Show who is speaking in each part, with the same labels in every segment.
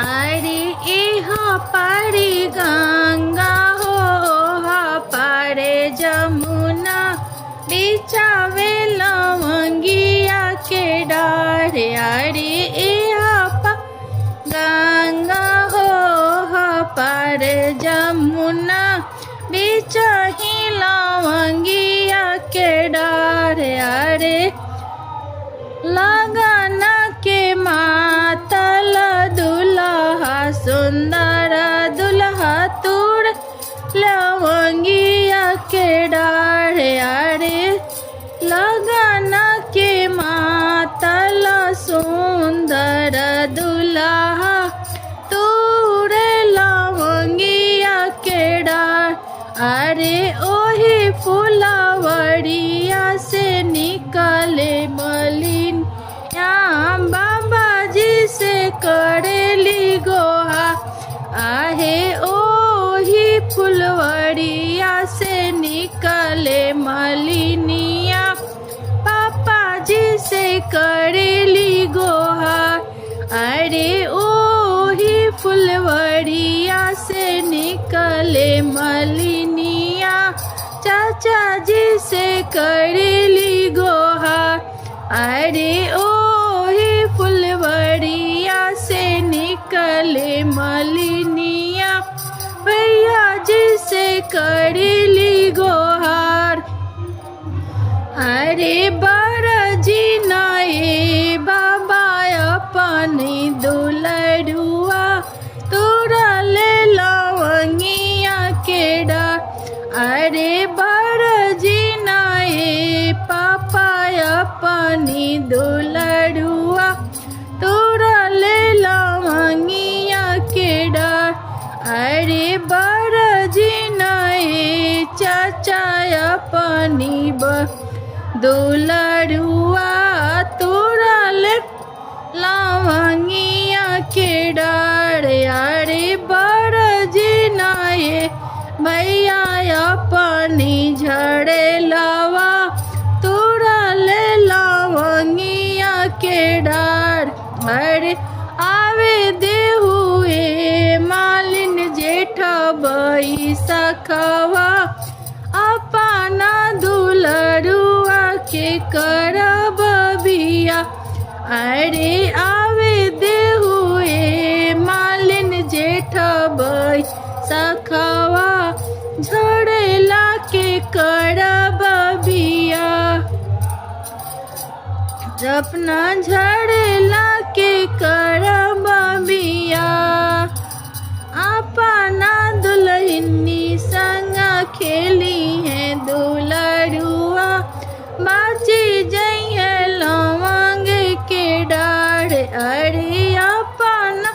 Speaker 1: अरे यहाँ पारे गंगा हो पारे जमुना बिछावे लवंगिया के डार। अरे यहाँ गंगा हो पारे जमुना बिछाही लवंगिया के डार। अरे लगन के मातल दुल्हा सुंदर दुल्हा तूड़ लवंगिया के डार। अरे लगन के मातल सुंदर दुल्हा तूड़ लवंगिया के डार। अरे ओही फुलवरिया से निकले मलिन बाबा जी से करेली गोहा। आहे ओही फुलवरिया से निकले मलिनिया पापा जी से करेली गोहा। अरे ओही फुलवरिया से निकले मलिनिया चाचा जी से करेली गोहा। अरे ओही फुलवरिया से निकले मलिनिया भैया जी से करेली गोहार। अरे बरजी नए बाबा अपनी दुलरुआ तोरा ले लवंगिया के डार। अरे बरजी नए पापा अपनी दुलरुआ तोरा ले लवंगिया के डार। अरे बरजी नए चाचा अपनी दुलरुआ तोरा ले लवंगिया के डार। अरे बरजी नए भैया अपनी झड़े लवा तोरा ले लवंगिया के डार। अरे आवे दे हुए मालिन जेठ बई सखवा अपना दुलरुआ के करब बिया। अरे आवे दे हुए मालिन जेठ बई सखवा झड़ेला के करब बिया। अपना झड़ेला के करब बिया अपना दुल्हनी संग खेली है दुलरुआ बाची जइहे लवंग के डार। अरे अपना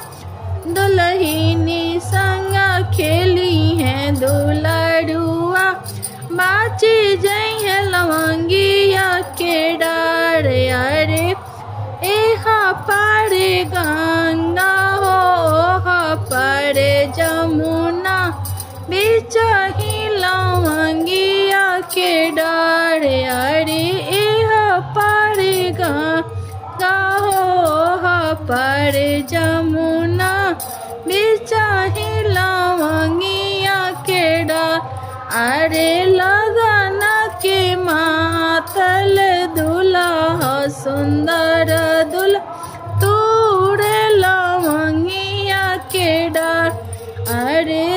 Speaker 1: दुल्हनी संग खेली है दुलरुआ बाची जइहे लवंगिया के डार। अरे यहाँ पारे गंगा हो पारे जमुना बिछाही लवंगिया के डार। अरे यहाँ पारे गंगा हो पारे जमुना बिछाही लवंगिया के डार। अरे लगन के मातल दुल्हा सुंदर दुल्हा तूड़ लवंगिया के डार। अरे